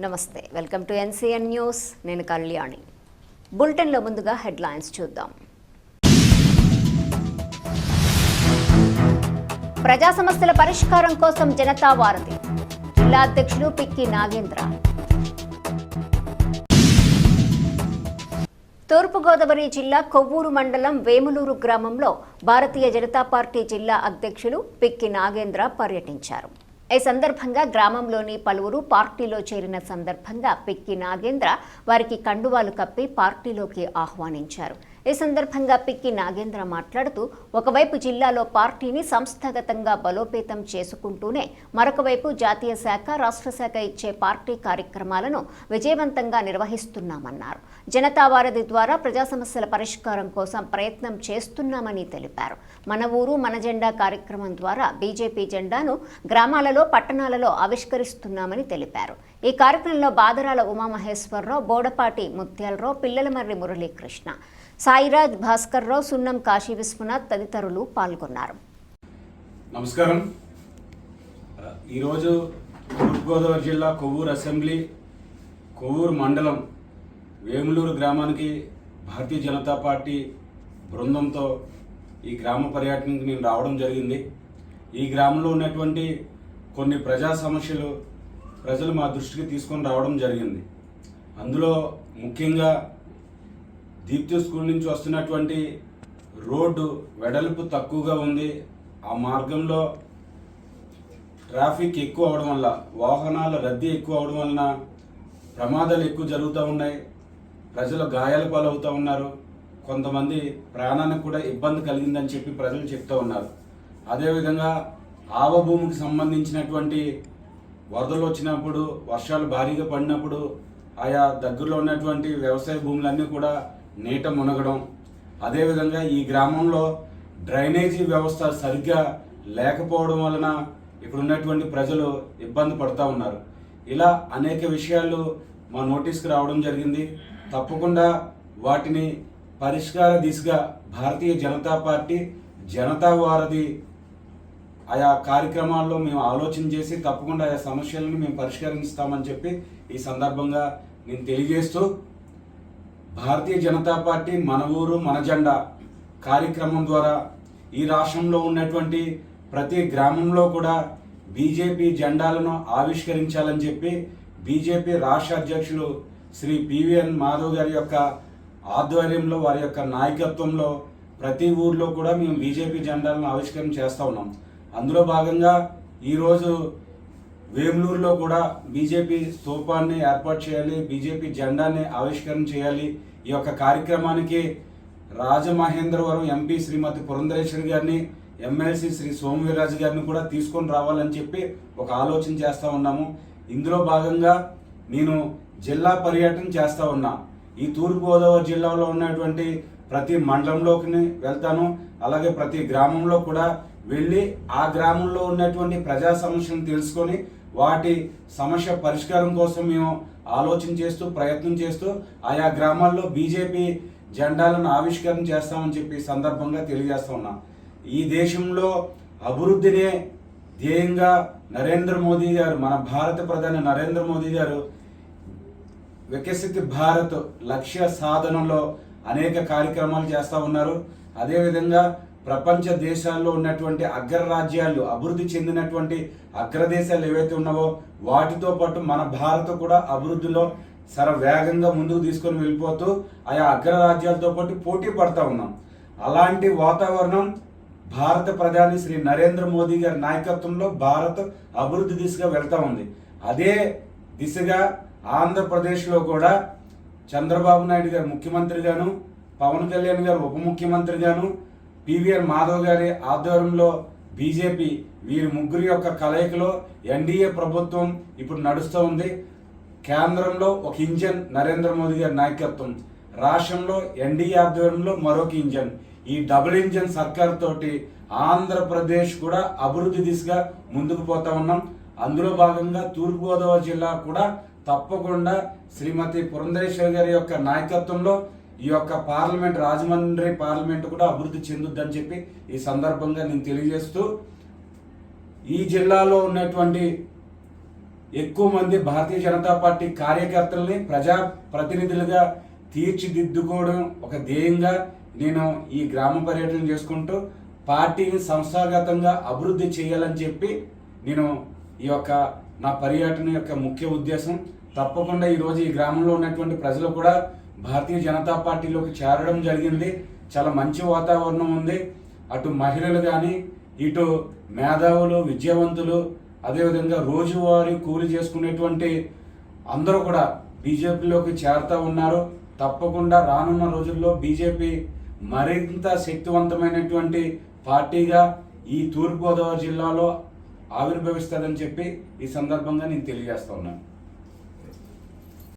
నమస్తే, welcome to NCN news. నేను కళ్యాణి. బులెటిన్లో ముందుగా హెడ్లైన్స్ చూద్దాం. ప్రజా సమస్యల పరిష్కారం కోసం జనతా వారధి. జిల్లా అధ్యక్షులు పిక్కి నాగేంద్ర. తూర్పుగోదావరి జిల్లా కొవ్వూరు మండలం వేములూరు గ్రామంలో భారతీయ జనతా పార్టీ జిల్లా అధ్యక్షులు పిక్కి నాగేంద్ర పర్యటించారు. ఈ సందర్భంగా గ్రామంలోని పలువురు పార్టీలో చేరిన సందర్భంగా పిక్కి నాగేంద్ర వారికి కండువాలు కప్పి పార్టీలోకి ఆహ్వానించారు. ఈ సందర్భంగా పిక్కి నాగేంద్ర మాట్లాడుతూ, ఒకవైపు జిల్లాలో పార్టీని సంస్థాగతంగా బలోపేతం చేసుకుంటూనే మరొక వైపు జాతీయ శాఖ, రాష్ట్ర శాఖ ఇచ్చే పార్టీ కార్యక్రమాలను విజయవంతంగా నిర్వహిస్తున్నామన్నారు. జనతా వారధి ద్వారా ప్రజా సమస్యల పరిష్కారం కోసం ప్రయత్నం చేస్తున్నామని తెలిపారు. మన ఊరు మన జెండా కార్యక్రమం ద్వారా బీజేపీ జెండాను గ్రామాలలో, పట్టణాలలో ఆవిష్కరిస్తున్నామని తెలిపారు. ఈ కార్యక్రమంలో బాదరాల ఉమామహేశ్వరరావు, బోడపాటి ముత్యాలరావు, పిల్లలమర్రి మురళీకృష్ణ, సాయిరాజ్, భాస్కర్ రావు, సున్నం కాశీ విశ్వనాథ్ తదితరులు పాల్గొన్నారు. నమస్కారం. ఈరోజు తూర్పుగోదావరి జిల్లా కొవ్వూరు అసెంబ్లీ, కొవ్వూరు మండలం వేములూరు గ్రామానికి భారతీయ జనతా పార్టీ బృందంతో ఈ గ్రామ పర్యటనకి నేను రావడం జరిగింది. ఈ గ్రామంలో ఉన్నటువంటి కొన్ని ప్రజా సమస్యలు ప్రజలు మా దృష్టికి తీసుకొని రావడం జరిగింది. అందులో ముఖ్యంగా దీప్తి స్కూల్ నుంచి వస్తున్నటువంటి రోడ్డు వెడల్పు తక్కువగా ఉంది. ఆ మార్గంలో ట్రాఫిక్ ఎక్కువ అవడం వల్ల, వాహనాల రద్దీ ఎక్కువ అవడం వలన ప్రమాదాలు ఎక్కువ జరుగుతూ ఉన్నాయి. ప్రజలు గాయాల పాలవుతూ ఉన్నారు. కొంతమంది ప్రాణానికి కూడా ఇబ్బంది కలిగిందని చెప్పి ప్రజలు చెప్తూ ఉన్నారు. అదేవిధంగా ఆవభూమికి సంబంధించినటువంటి వరదలు వచ్చినప్పుడు, వర్షాలు భారీగా పడినప్పుడు ఆయా దగ్గరలో ఉన్నటువంటి వ్యవసాయ భూములన్నీ కూడా నీట మునగడం, అదేవిధంగా ఈ గ్రామంలో డ్రైనేజీ వ్యవస్థ సరిగ్గా లేకపోవడం వలన ఇక్కడ ఉన్నటువంటి ప్రజలు ఇబ్బంది పడుతూ ఉన్నారు. ఇలా అనేక విషయాలు మా నోటీస్కి రావడం జరిగింది. తప్పకుండా వాటిని పరిష్కార దిశగా భారతీయ జనతా పార్టీ జనతా వారధి ఆయా కార్యక్రమాల్లో మేము ఆలోచన చేసి తప్పకుండా ఆయా సమస్యలను మేము పరిష్కరిస్తామని చెప్పి ఈ సందర్భంగా నేను తెలియజేస్తూ, భారతీయ జనతా పార్టీ మన ఊరు మన జెండా కార్యక్రమం ద్వారా ఈ రాష్ట్రంలో ఉన్నటువంటి ప్రతి గ్రామంలో కూడా బీజేపీ జెండాలను ఆవిష్కరించాలని చెప్పి బీజేపీ రాష్ట్ర అధ్యక్షులు శ్రీ పివిఎన్ మాధవ్ గారి యొక్క ఆధ్వర్యంలో, వారి యొక్క నాయకత్వంలో ప్రతి ఊర్లో కూడా మేము బీజేపీ జెండాలను ఆవిష్కరణ చేస్తూ ఉన్నాం. అందులో భాగంగా ఈరోజు వేములూరులో కూడా బీజేపీ స్తూపాన్ని ఏర్పాటు చేయాలి, బీజేపీ జెండాన్ని ఆవిష్కరణ చేయాలి. ఈ యొక్క కార్యక్రమానికి రాజమహేంద్రవరం ఎంపీ శ్రీమతి పురంధరేశ్వరి గారిని, ఎమ్మెల్సీ శ్రీ సోమవీర్రాజు గారిని కూడా తీసుకొని రావాలని చెప్పి ఒక ఆలోచన చేస్తూ ఉన్నాము. ఇందులో భాగంగా నేను జిల్లా పర్యటన చేస్తూ ఉన్నా. ఈ తూర్పుగోదావరి జిల్లాలో ఉన్నటువంటి ప్రతి మండలంలోకి వెళ్తాను. అలాగే ప్రతి గ్రామంలో కూడా వెళ్ళి ఆ గ్రామంలో ఉన్నటువంటి ప్రజా సమస్యలను తెలుసుకొని వాటి సమస్య పరిష్కారం కోసం మేము ఆలోచన చేస్తూ, ప్రయత్నం చేస్తూ ఆయా గ్రామాల్లో బీజేపీ జెండాలను ఆవిష్కరణ చేస్తామని చెప్పి సందర్భంగా తెలియజేస్తా ఉన్నాం. ఈ దేశంలో అభివృద్ధినే ధ్యేయంగా నరేంద్ర మోదీ గారు, మన భారత ప్రధాని నరేంద్ర మోదీ గారు వికసిత భారత్ లక్ష్య సాధనలో అనేక కార్యక్రమాలు చేస్తూ ఉన్నారు. అదేవిధంగా ప్రపంచ దేశాల్లో ఉన్నటువంటి అగ్రరాజ్యాలు, అభివృద్ధి చెందినటువంటి అగ్రదేశాలు ఏవైతే ఉన్నావో వాటితో పాటు మన భారత్ కూడా అభివృద్ధిలో వేగంగా ముందుకు తీసుకొని వెళ్ళిపోతూ ఆయా అగ్రరాజ్యాలతో పాటు పోటీ పడతా ఉన్నాం. అలాంటి వాతావరణం భారత ప్రధాని శ్రీ నరేంద్ర మోదీ గారి నాయకత్వంలో భారత్ అభివృద్ధి దిశగా వెళ్తూ ఉంది. అదే దిశగా ఆంధ్రప్రదేశ్లో కూడా చంద్రబాబు నాయుడు గారు ముఖ్యమంత్రిగాను, పవన్ కళ్యాణ్ గారు ఉప ముఖ్యమంత్రిగాను, పివిఎన్ మాధవ్ గారి ఆధ్వర్యంలో బీజేపీ, వీరి ముగ్గురి యొక్క కలయికలో ఎన్డీఏ ప్రభుత్వం ఇప్పుడు నడుస్తూ ఉంది. కేంద్రంలో ఒక ఇంజన్ నరేంద్ర మోదీ గారి నాయకత్వం, రాష్ట్రంలో ఎన్డీఏ ఆధ్వర్యంలో మరొక ఇంజన్. ఈ డబుల్ ఇంజన్ సర్కార్ తోటి ఆంధ్రప్రదేశ్ కూడా అభివృద్ధి దిశగా ముందుకు పోతా ఉన్నాం. అందులో భాగంగా తూర్పుగోదావరి జిల్లా కూడా తప్పకుండా శ్రీమతి పురంధరేశ్వరి గారి యొక్క నాయకత్వంలో ఈ యొక్క పార్లమెంట్, రాజమండ్రి పార్లమెంట్ కూడా అభివృద్ధి చెందుద్దని చెప్పి ఈ సందర్భంగా నేను తెలియజేస్తూ, ఈ జిల్లాలో ఉన్నటువంటి ఎక్కువ మంది భారతీయ జనతా పార్టీ కార్యకర్తల్ని ప్రజా ప్రతినిధులుగా తీర్చిదిద్దుకోవడం ఒక ధ్యేయంగా నేను ఈ గ్రామ పర్యటన చేసుకుంటూ పార్టీని సంస్థాగతంగా అభివృద్ధి చేయాలని చెప్పి నేను ఈ యొక్క నా పర్యటన యొక్క ముఖ్య ఉద్దేశం. తప్పకుండా ఈరోజు ఈ గ్రామంలో ఉన్నటువంటి ప్రజలు కూడా భారతీయ జనతా పార్టీలోకి చేరడం జరిగింది. చాలా మంచి వాతావరణం ఉంది. అటు మహిళలు కానీ, ఇటు మేధావులు, విద్యావంతులు, అదేవిధంగా రోజువారీ కూలి చేసుకునేటువంటి అందరూ కూడా బీజేపీలోకి చేరుతూ ఉన్నారు. తప్పకుండా రానున్న రోజుల్లో బీజేపీ మరింత శక్తివంతమైనటువంటి పార్టీగా ఈ తూర్పుగోదావరి జిల్లాలో ఆవిర్భవిస్తుందని చెప్పి ఈ సందర్భంగా నేను తెలియజేస్తా ఉన్నాను.